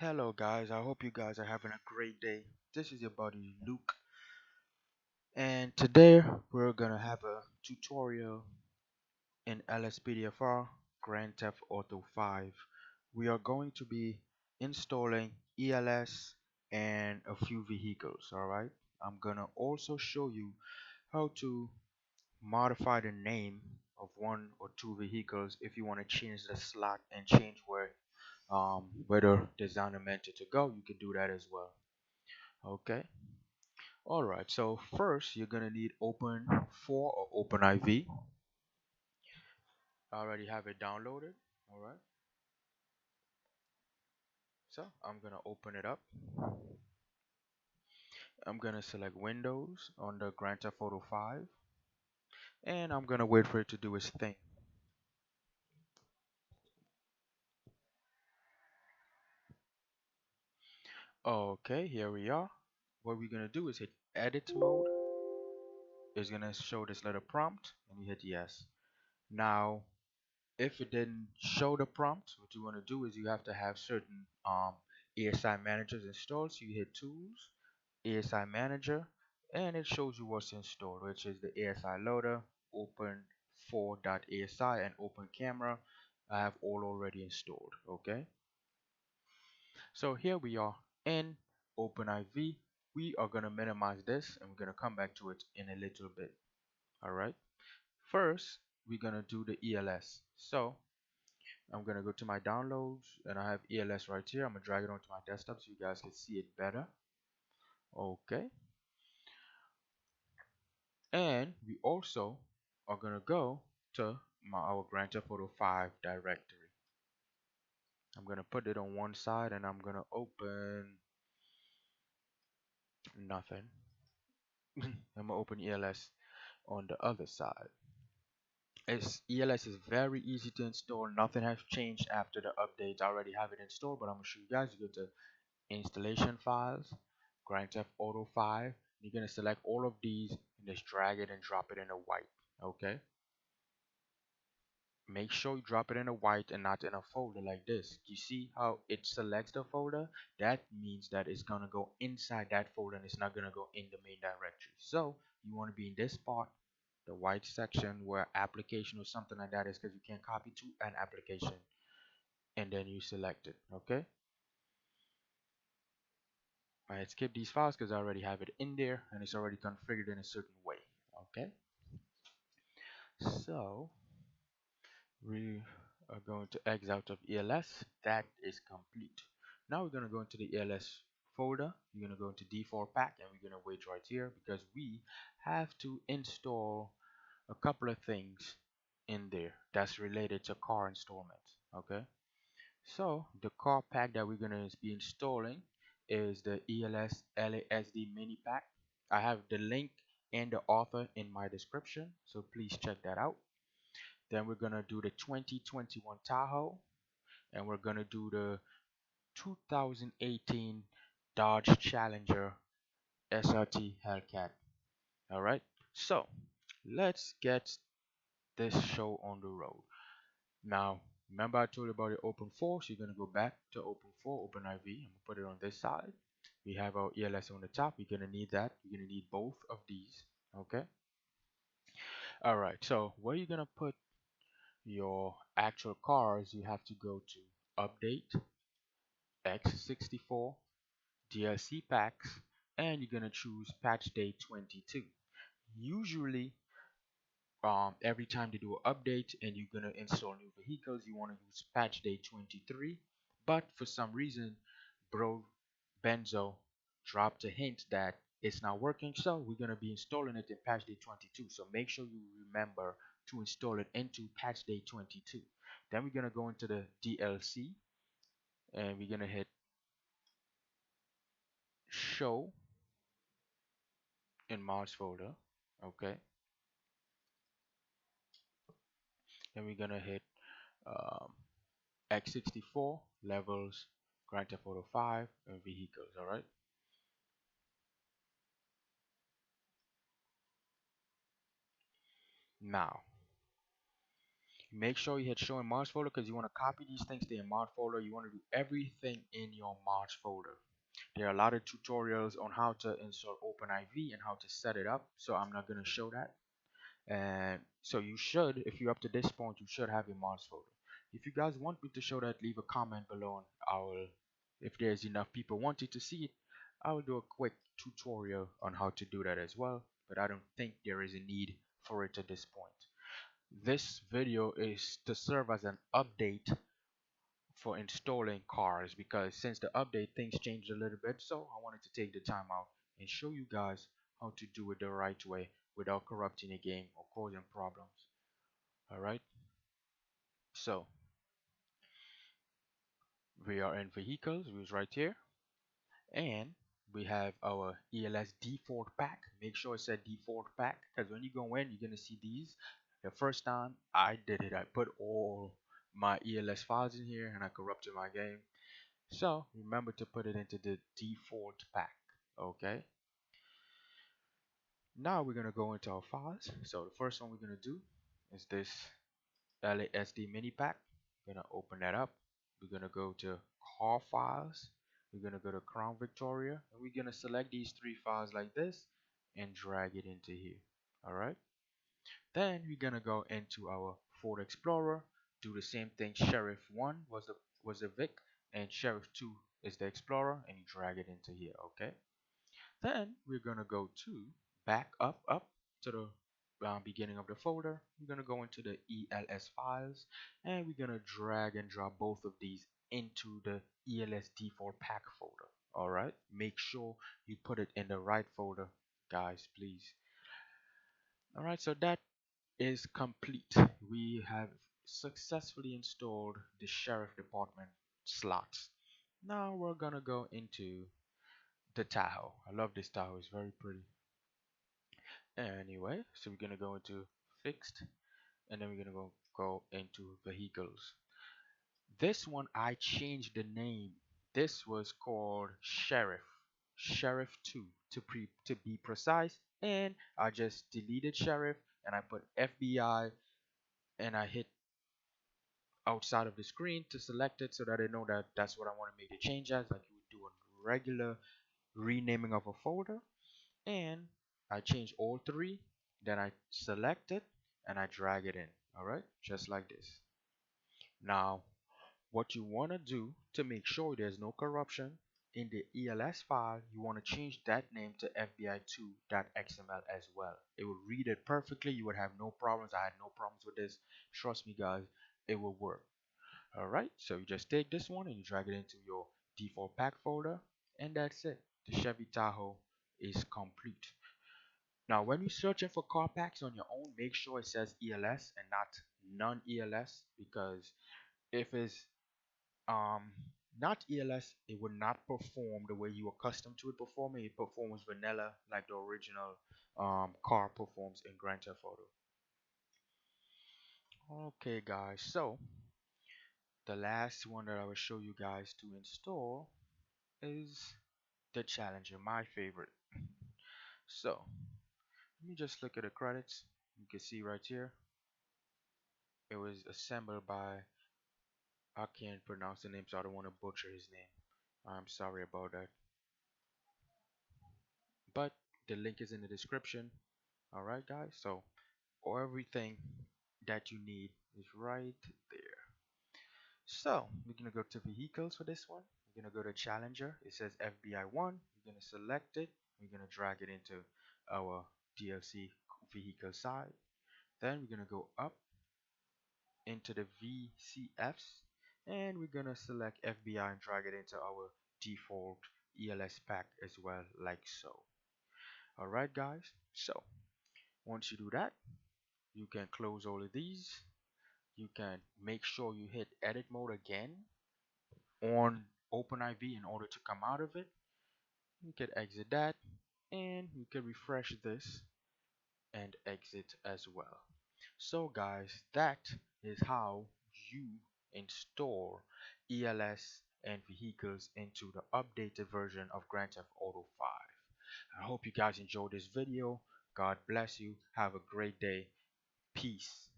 Hello guys, I hope you guys are having a great day. This is your buddy Luke, and today we're gonna have a tutorial in LSPDFR Grand Theft Auto 5. We are going to be installing ELS and a few vehicles, alright? I'm gonna also show you how to modify the name of one or two vehicles if you want to change the slot and change where the designer meant it to go. You can do that as well. Okay. All right. So first, you're gonna need Open 4 or Open IV. I already have it downloaded. All right. So I'm gonna open it up. I'm gonna select Windows on the Grand Theft Auto 5, and I'm gonna wait for it to do its thing. Okay, here we are. What we're gonna do is hit Edit mode. It's gonna show this little prompt, and you hit Yes. Now, if it didn't show the prompt, what you want to do is you have to have certain ASI managers installed. So you hit Tools, ASI Manager, and it shows you what's installed, which is the ASI Loader, Open 4.asi, and Open Camera. I have all already installed. Okay, so here we are in OpenIV. We are gonna minimize this, and we're gonna come back to it in a little bit. All right. First, we're gonna do the ELS. So I'm gonna go to my downloads and I have ELS right here. I'm gonna drag it onto my desktop so you guys can see it better. Okay. And we also are gonna go to our Grand Theft Auto 5 directory. I'm gonna put it on one side and I'm gonna open nothing. I'm gonna open ELS on the other side. ELS is very easy to install. Nothing has changed after the updates. I already have it installed, but I'm gonna show you guys. You go to installation files, Grand Theft Auto 5. You're gonna select all of these and just drag it and drop it in a white. Okay. Make sure you drop it in a white and not in a folder like this. You see how it selects the folder? That means that it's gonna go inside that folder and it's not gonna go in the main directory. So you want to be in this part, the white section where application or something like that is, because you can copy to an application and then you select it. Okay. I skip these files because I already have it in there and it's already configured in a certain way. Okay, so we are going to exit out of ELS. That is complete. Now we're going to go into the ELS folder. You're going to go into D4 pack and we're going to wait right here because we have to install a couple of things in there that's related to car installments. Okay, so the car pack that we're going to be installing is the ELS LASD mini pack. I have the link and the author in my description, so please check that out. Then we're going to do the 2021 Tahoe, and we're going to do the 2018 Dodge Challenger SRT Hellcat. All right, so let's get this show on the road. Now, remember I told you about the Open 4, so you're going to go back to Open 4, Open IV. I'm going to put it on this side. We have our ELS on the top. You're going to need that. You're going to need both of these. Okay. All right. So where you're going to put your actual cars, you have to go to Update, X64, DLC Packs, and you're going to choose Patch Day 22. Usually, every time they do an update and you're gonna install new vehicles, you want to use patch day 23. But for some reason, bro Benzo dropped a hint that it's not working, so we're gonna be installing it in patch day 22. So make sure you remember to install it into patch day 22. Then we're gonna go into the DLC and we're gonna hit show in mods folder. Okay, then we're gonna hit um, X64 levels, Grand Theft Auto 5, and vehicles. All right. Now Make sure you hit show in mods folder because you want to copy these things to your mod folder. You want to do everything in your mods folder. There are a lot of tutorials on how to install OpenIV and how to set it up, so I'm not going to show that. And so you should, if you're up to this point, you should have your mods folder. If you guys want me to show that, leave a comment below and I will, if there's enough people wanting to see it, I will do a quick tutorial on how to do that as well, but I don't think there is a need for it at this point. This video is to serve as an update for installing cars, because since the update things changed a little bit, so I wanted to take the time out and show you guys how to do it the right way without corrupting the game or causing problems. Alright, so we are in vehicles, we was right here, and we have our ELS default pack. Make sure it said default pack, because when you go in you're gonna see these. The first time I did it, I put all my ELS files in here and I corrupted my game. So remember to put it into the default pack. Okay, now we're gonna go into our files. So the first one we're gonna do is this LASD mini pack. We're gonna open that up. We're gonna go to car files. We're gonna go to Crown Victoria and we're gonna select these three files like this and drag it into here. Alright, then we're gonna go into our Ford Explorer, do the same thing. Sheriff 1 was the Vic and Sheriff 2 is the Explorer, and you drag it into here. Okay, then we're gonna go to back up to the beginning of the folder. We're gonna go into the ELS files and we're gonna drag and drop both of these into the ELS default pack folder. Alright, make sure you put it in the right folder, guys, please. Alright, so that is complete. We have successfully installed the sheriff department slots. Now we're gonna go into the Tahoe. I love this Tahoe, it's very pretty. Anyway, so we're gonna go into fixed and then we're gonna go into vehicles. This one I changed the name. This was called Sheriff 2 to be precise, and I just deleted Sheriff and I put FBI and I hit outside of the screen to select it so that I know that that's what I want to make the change as, like you would do a regular renaming of a folder. And I change all three, then I select it and I drag it in. Alright, just like this. Now what you want to do to make sure there's no corruption in the ELS file, you want to change that name to FBI2.xml as well. It will read it perfectly. You would have no problems. I had no problems with this. Trust me guys, it will work. Alright, so you just take this one and you drag it into your default pack folder, and that's it. The Chevy Tahoe is complete. Now when you're searching for car packs on your own, make sure it says ELS and not non-ELS, because if it's not ELS, it would not perform the way you are accustomed to it performing. It performs vanilla like the original car performs in Grand Theft Auto. Okay guys, so the last one that I will show you guys to install is the Challenger, my favorite. So let me just look at the credits. You can see right here it was assembled by, I can't pronounce the name so I don't want to butcher his name. I'm sorry about that, but the link is in the description. Alright guys, so everything that you need is right there. So we're gonna go to vehicles for this one. We're gonna go to Challenger. It says FBI1. We're gonna select it. We're gonna drag it into our DLC vehicle side. Then we're gonna go up into the VCFs and we're gonna select FBI and drag it into our default ELS pack as well, like so. Alright guys, so once you do that, you can close all of these. You can make sure you hit edit mode again on OpenIV in order to come out of it. You can exit that and you can refresh this and exit as well. So guys, that is how you install ELS and vehicles into the updated version of Grand Theft Auto 5. I hope you guys enjoyed this video. God bless you. Have a great day. Peace.